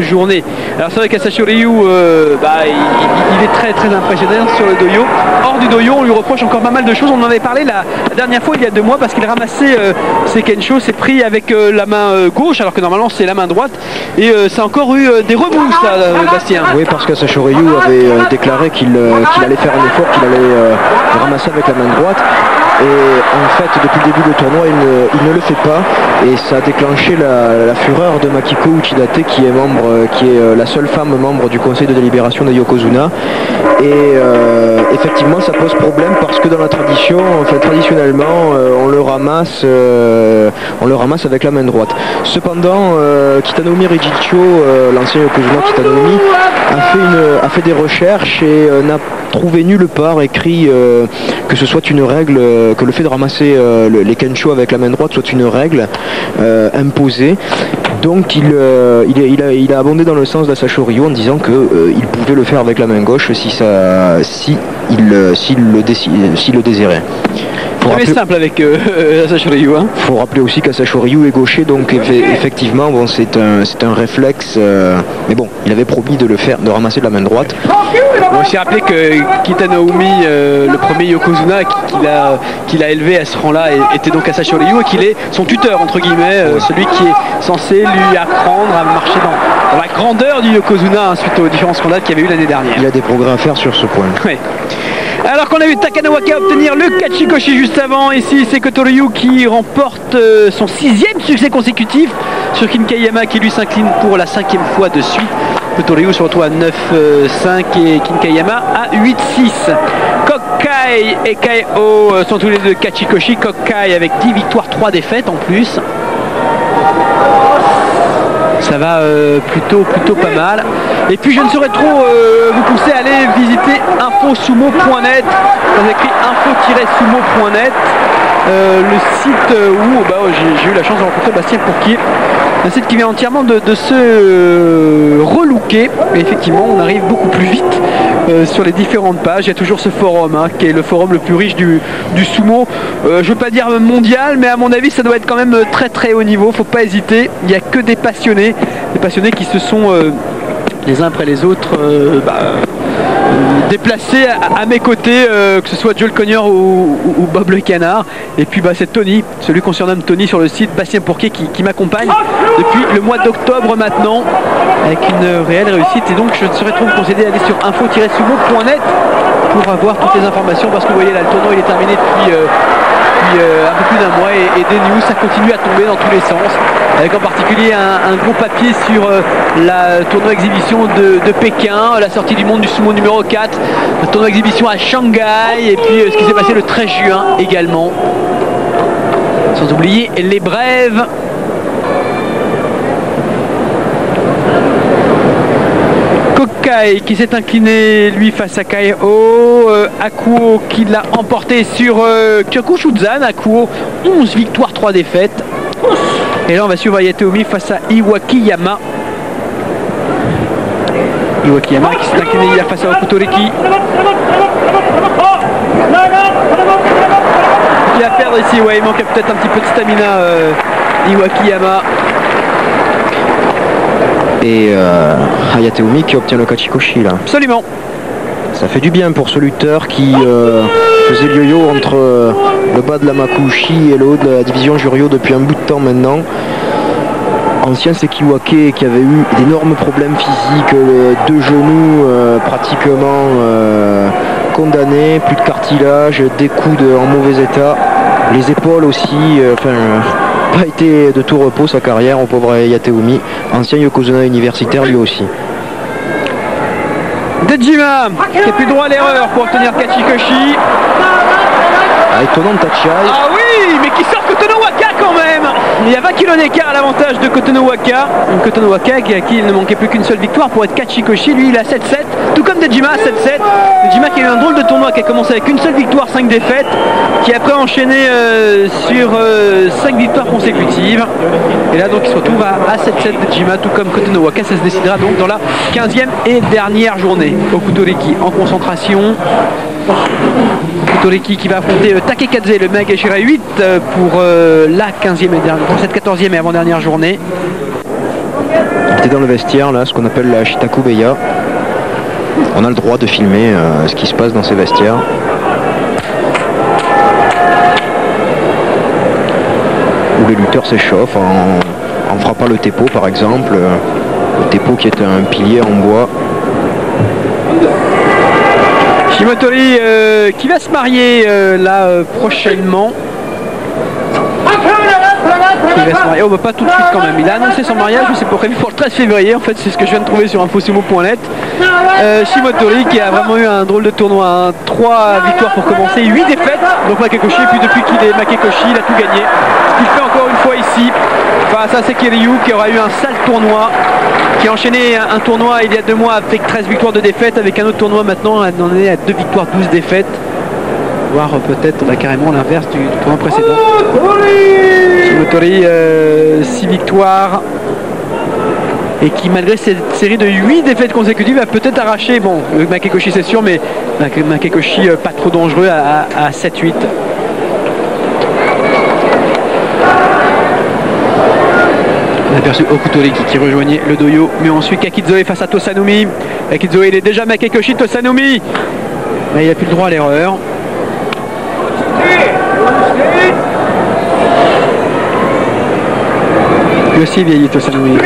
journée. Alors c'est vrai qu'Asashi Ryu il est très très impressionnant sur le doyo. Hors du doyo, on lui reproche encore pas mal de choses. On en avait parlé la dernière fois il y a 2 mois parce qu'il ramassait ses kensho, ses pris avec la main gauche alors que normalement c'est la main droite et ça a encore eu des remous ça, Bastien. Oui, parce qu'Asashi Ryu avait déclaré qu'il allait faire un effort, qu'il allait ramasser avec la main droite. Et en fait, depuis le début du tournoi, il ne le fait pas. Et ça a déclenché la fureur de Makiko Uchidate, qui est la seule femme membre du conseil de délibération de Yokozuna. Et effectivement, ça pose problème parce que dans la tradition, traditionnellement, on le ramasse avec la main droite. Cependant, Kitanomi Rijicho, l'ancien Yokozuna Kitanomi, a fait des recherches et n'a trouvé nulle part écrit que ce soit une règle, que le fait de ramasser les kensho avec la main droite soit une règle imposée. Donc il a abondé dans le sens d'Asashi Ryu en disant qu'il pouvait le faire avec la main gauche s'il le désirait. C'est simple avec Asashi Ryu. Il faut rappeler aussi qu'Asashi Ryu est gaucher, donc effectivement bon, c'est un réflexe. Mais bon, il avait promis de le faire, de ramasser de la main droite. On va aussi rappeler que Kitanomi, le premier Yokozuna qu'il a élevé à ce rang-là, était donc Asashi Ryu et qu'il est son tuteur entre guillemets, celui qui est censé lui apprendre à marcher dans la grandeur du Yokozuna suite aux différents scandales qu'il y avait eu l'année dernière. Il y a des progrès à faire sur ce point. Ouais. Alors qu'on a vu Takanawaka obtenir le Kachikoshi juste avant, ici c'est Kotoryu qui remporte son 6e succès consécutif sur Kinkayama qui lui s'incline pour la 5e fois de suite. Kotoryu se retrouve à 9-5 et Kinkayama à 8-6. Kokkai et Kaio sont tous les deux Kachikoshi. Kokkai avec 10 victoires, 3 défaites en plus. Ça va plutôt pas mal. Et puis je ne saurais trop vous pousser à aller visiter infosumo.net. On a écrit info-sumo.net. Le site où j'ai eu la chance de rencontrer Bastien Pourquier. Un site qui vient entièrement de se relooker. Et effectivement, on arrive beaucoup plus vite sur les différentes pages. Il y a toujours ce forum qui est le forum le plus riche du sumo. Je ne veux pas dire mondial, mais à mon avis, ça doit être quand même très très haut niveau. Faut pas hésiter. Il n'y a que des passionnés qui se sont les uns après les autres déplacés à mes côtés, que ce soit Joel Conyer ou Bob Le Canard. Et puis c'est Tony, celui qu'on surnomme Tony sur le site, Bastien Pourquier, qui m'accompagne depuis le mois d'octobre maintenant, avec une réelle réussite. Et donc je ne serais trop vous conseiller d'aller sur info-sumo.net pour avoir toutes les informations, parce que vous voyez là, le tournoi il est terminé depuis un peu plus d'un mois et des news, ça continue à tomber dans tous les sens, avec en particulier un gros papier sur la tournoi exhibition de Pékin, la sortie du monde du sumo numéro 4, la tournoi exhibition à Shanghai, et puis ce qui s'est passé le 13 juin également, sans oublier les brèves. Kokkai qui s'est incliné lui face à Kaio, Akuo qui l'a emporté sur Kyokushuzan. Akuo 11 victoires, 3 défaites. Et là on va suivre Ayatomi face à Iwakiyama. Iwakiyama qui s'est incliné hier face à Okutoriki. Il va perdre ici, ouais, il manque peut-être un petit peu de stamina Iwakiyama. Et Hayateumi qui obtient le Kachikoshi là. Absolument. Ça fait du bien pour ce lutteur qui faisait le yo-yo entre le bas de la Makuuchi et le haut de la division Juryo depuis un bout de temps maintenant. Ancien Sekiwake qui avait eu d'énormes problèmes physiques, 2 genoux pratiquement condamnés, plus de cartilage, des coudes en mauvais état, les épaules aussi, pas été de tout repos sa carrière au pauvre Yateumi, ancien Yokozuna universitaire lui aussi. Dejima qui n'a plus droit à l'erreur pour obtenir Kachikoshi. Étonnant Tachai. Ah oui, mais qui sort Kotonowaka quand même. Il y a 20 kg d'écart à l'avantage de Kotonowaka. Kotonowaka à qui il ne manquait plus qu'une seule victoire pour être Kachikoshi. Lui il a 7-7, tout comme Dejima à 7-7. Dejima qui a eu un drôle de tournoi, qui a commencé avec une seule victoire, 5 défaites, qui a après enchaîné sur 5 victoires consécutives. Et là donc il se retrouve à 7-7 Dejima, tout comme Kotonowaka. Ça se décidera donc dans la 15e et dernière journée. Okutoriki en concentration. Okutoriki qui va affronter Takekadze, le Magashira 8 pour la 15e et pour cette 14e et avant-dernière journée. Il était dans le vestiaire, là, ce qu'on appelle la Shitakubeya. On a le droit de filmer ce qui se passe dans ces vestiaires. Où les lutteurs s'échauffent en frappant le teppo, par exemple. Le teppo qui est un pilier en bois. Shimotori qui va se marier là prochainement. Il va se marier. Oh, bah, pas tout de suite quand même. Il a annoncé son mariage, mais c'est prévu pour le 13 février. En fait, c'est ce que je viens de trouver sur infosumo.net. Shimotori qui a vraiment eu un drôle de tournoi. Hein. 3 victoires pour commencer, 8 défaites. Donc Makekoshi, et puis depuis qu'il est Makekoshi, il a tout gagné. Ce qu'il fait encore une fois ici face à Sekiryu qui aura eu un sale tournoi. Qui a enchaîné un tournoi il y a 2 mois avec 13 victoires de défaites. Avec un autre tournoi maintenant, on en est à 2 victoires, 12 défaites. Voire peut-être carrément l'inverse du tournoi précédent. Shimotori, 6 victoires. Et qui malgré cette série de 8 défaites consécutives va peut-être arracher, bon, Makekoshi c'est sûr, mais Makekoshi pas trop dangereux à 7-8. On a aperçu Okutoriki qui rejoignait le doyo, mais ensuite Kakizoe face à Tosanumi. Kakizoe il est déjà Makekoshi, Tosanumi. Mais il n'a plus le droit à l'erreur. Lui aussi vieilli Tosanumi.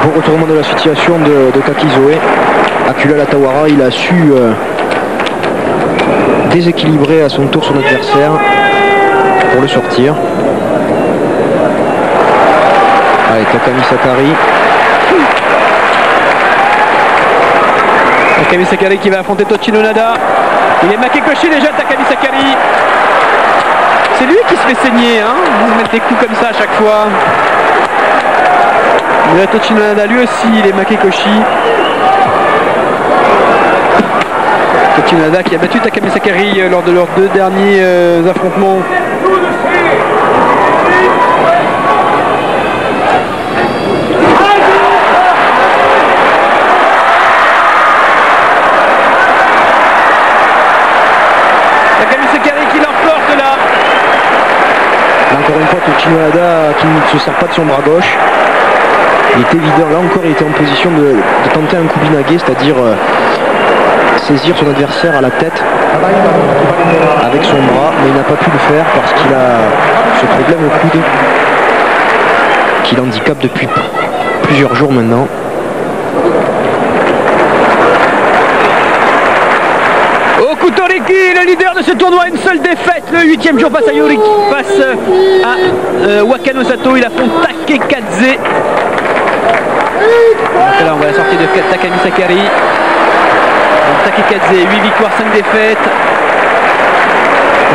Bon retournement de la situation de Kakizoe. Akula Latawara, il a su déséquilibrer à son tour son adversaire pour le sortir. Allez, Takami Sakari. Takami Sakari qui va affronter Tochino Nada. Il est Makekoshi déjà, Takami Sakari. C'est lui qui se fait saigner, hein. Ils mettent des coups comme ça à chaque fois. Mais là, Tochino Nada, lui aussi, il est Makekoshi. Tochino Nada qui a battu Takami Sakari lors de leurs 2 derniers affrontements. Encore une fois, Tochino Nada qui ne se sert pas de son bras gauche. Il est évident, là encore il était en position de tenter un kubinage, c'est-à-dire saisir son adversaire à la tête avec son bras, mais il n'a pas pu le faire parce qu'il a ce problème au coude qui l'handicape depuis plusieurs jours maintenant. Okutoriki, le leader de ce tournoi, une seule défaite, le 8e jour face à Yoriki, face à Wakano Sato, il affronte Takekadze. Là on voit la sortie de Takami Sakari. Takekadze, 8 victoires, 5 défaites.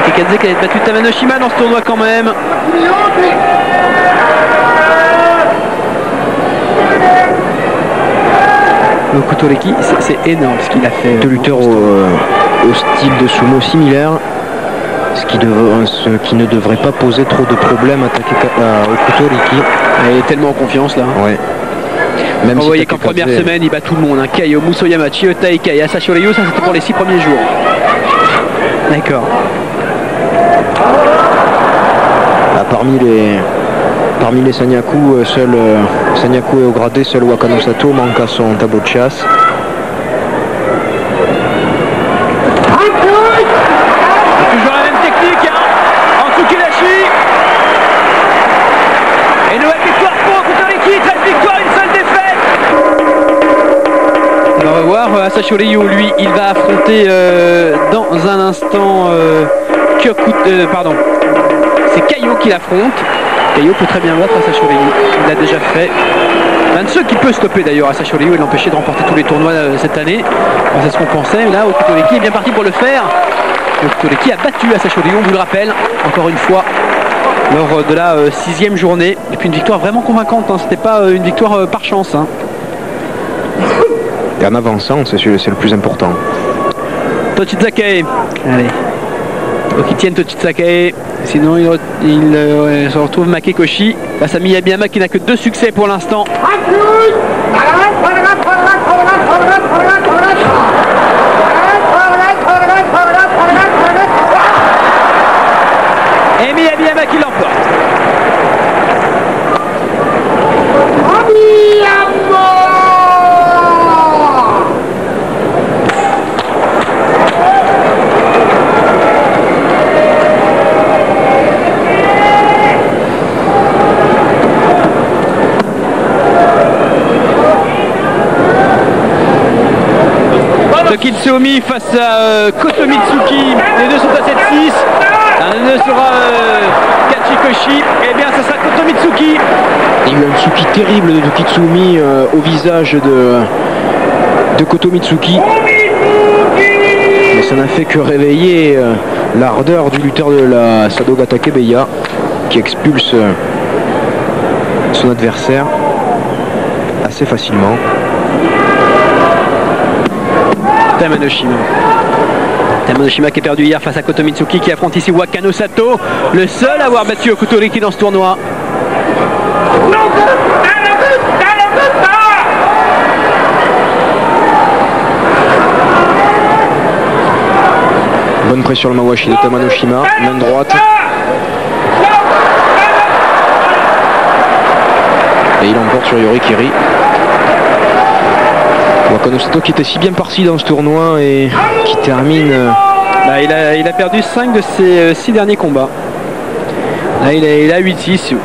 Takekadze qui a battu Tamanoshima dans ce tournoi quand même. Okutoriki, c'est énorme ce qu'il a fait. 2 lutteurs au style de sumo similaire, ce qui ne devrait pas poser trop de problèmes à Okutoriki. Il est tellement en confiance là. Ouais. Même vous voyez qu'en première semaine il bat tout le monde, hein. Kaio, Musoyama, Chiyotai, Kai, Asashi Ryu, ça c'était pour les 6 premiers jours. D'accord. Parmi les Sanyaku, seul Sanyaku est au gradé, seul Wakano Sato manque à son tableau de chasse. Toujours la même technique, hein, en Tsukidashi. Et nouvelle victoire pour Okutoriki, 13 victoires, une seule défaite. On va revoir Asashi Ryu, lui, il va affronter dans un instant pardon. C'est Kaio qui l'affronte. Kaio peut très bien battre Asashi Ryu, il l'a déjà fait. Un de ceux qui peut stopper d'ailleurs Asashi Ryu et l'empêcher de remporter tous les tournois cette année. Enfin, c'est ce qu'on pensait. Là, Okutoriki est bien parti pour le faire. Okutoriki a battu Asashi Ryu, on vous le rappelle, encore une fois, lors de la 6e journée. Et puis une victoire vraiment convaincante, hein. C'était pas une victoire par chance. Hein. Et en avançant, c'est le plus important. Tochizake, allez. Donc ils tiennent Tochizake, sinon il se retrouve Makekoshi face à Miyabiyama qui n'a que 2 succès pour l'instant. Kabiyama qui l'emporte. Tokitsuomi face à Koto Mitsuki, les deux sont à 7-6, un sera Kachikoshi, et bien ça sera Koto Mitsuki. Il y a eu un Tsuki terrible de Tokitsuomi au visage de Koto Mitsuki. Mais ça n'a fait que réveiller l'ardeur du lutteur de la Sadogata Kebeya qui expulse son adversaire assez facilement. Tamanoshima qui est perdu hier face à Koto Mitsuki, qui affronte ici Wakano Sato, le seul à avoir battu Okutoriki dans ce tournoi. Bonne pression le Mawashi de Tamanoshima, main droite. Et il emporte sur Yorikiri. Wakano Sato qui était si bien parti dans ce tournoi et qui termine... il a perdu 5 de ses 6 derniers combats. Là il a 8-6.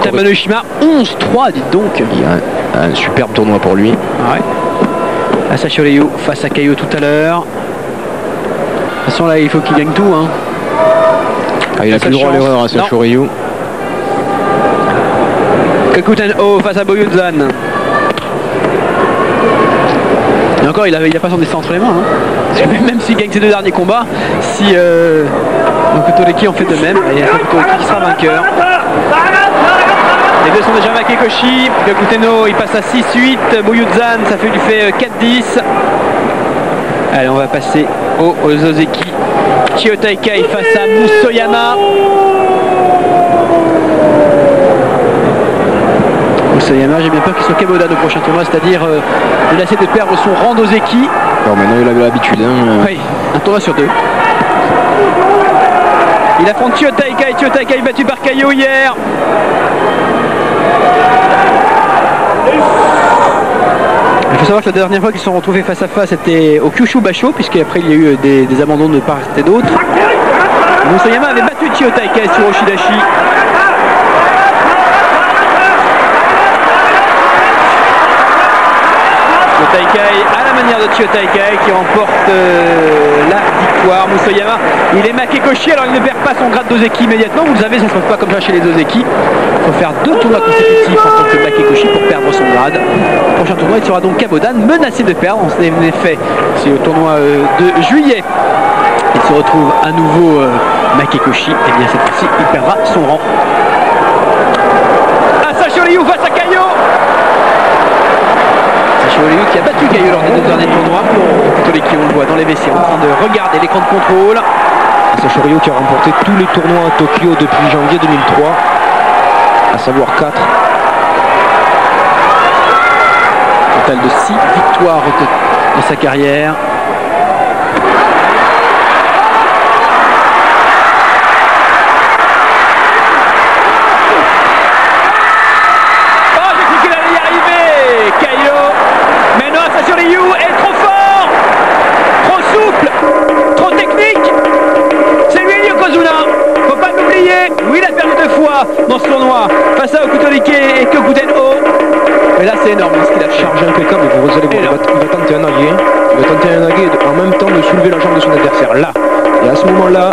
Tamanoshima 11-3, dites donc. Il y a un superbe tournoi pour lui. Ouais. Asashi Ryu face à Kaio tout à l'heure. De toute façon là il faut qu'il gagne tout. Hein. Il a plus le droit à l'erreur, Asashi Ryu. Kokuten O face à Boyuzan. Et encore, il a pas son dessin entre les mains. Hein. Parce que même s'il gagne ses 2 derniers combats, si Okutoriki en fait de même, il y a Okutoriki qui sera vainqueur. Les deux sont déjà Makekoshi. Kokuteno il passe à 6-8. Boyuzan ça lui fait 4-10. Allez, on va passer au Ozeki. Chiotaikai face à Musoyama. Musoyama, j'ai bien peur qu'il soit Kabodan au prochain tournoi, c'est-à-dire il essaie de perdre son rang d'Ozeki. Alors maintenant il avait l'habitude. Oui, un tournoi sur 2. Il affronte Chiotaikai battu par Kaio hier. Il faut savoir que la dernière fois qu'ils se sont retrouvés face à face c'était au Kyushu Basho, puisqu'après il y a eu des abandons de part et d'autre. Musoyama avait battu Chiotaikai sur Oshidashi. Chiotaikai à la manière de Chiotaikai qui remporte la victoire. Musoyama, il est Makekoshi, alors il ne perd pas son grade d'Ozeki immédiatement. Vous le savez, ça ne se passe pas comme ça chez les Ozeki. Il faut faire 2 tournois consécutifs en tant que Makekoshi pour perdre son grade. Le prochain tournoi, il sera donc Kabodan, menacé de perdre. En effet, c'est au tournoi de juillet. Il se retrouve à nouveau Makekoshi. Et bien cette fois-ci, il perdra son rang. Asashi Ryu face à Kaio. Ryu qui a battu Kaio lors des 2 derniers tournois. Okutoriki, on le voit dans les WC en train de regarder l'écran de contrôle. Asashi Ryu qui a remporté tous les tournois à Tokyo depuis janvier 2003, à savoir 4. Total de 6 victoires dans sa carrière. Dans ce tournoi face à Okutoriki et Kokuten O. Mais là c'est énorme ce qu'il a fait. Charge impeccable, vous allez voir, il va tenter un nage. Il va tenter un nage en même temps de soulever la jambe de son adversaire là. Et à ce moment là,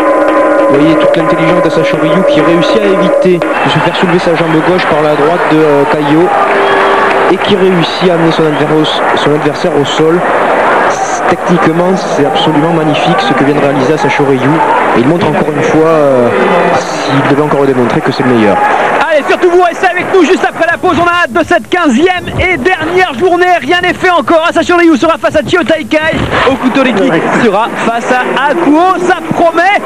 vous voyez toute l'intelligence d'Asashi Ryu qui réussit à éviter de se faire soulever sa jambe gauche par la droite de Kaio et qui réussit à amener son adversaire au sol. Techniquement, c'est absolument magnifique ce que vient de réaliser Asashi Ryu. Et il montre encore une fois, s'il devait encore le démontrer, que c'est le meilleur. Allez, surtout vous restez avec nous juste après la pause. On a hâte de cette 15e et dernière journée. Rien n'est fait encore. Asashi Ryu sera face à Chiotaikai. Okutoriki sera face à Akuo. Ça promet.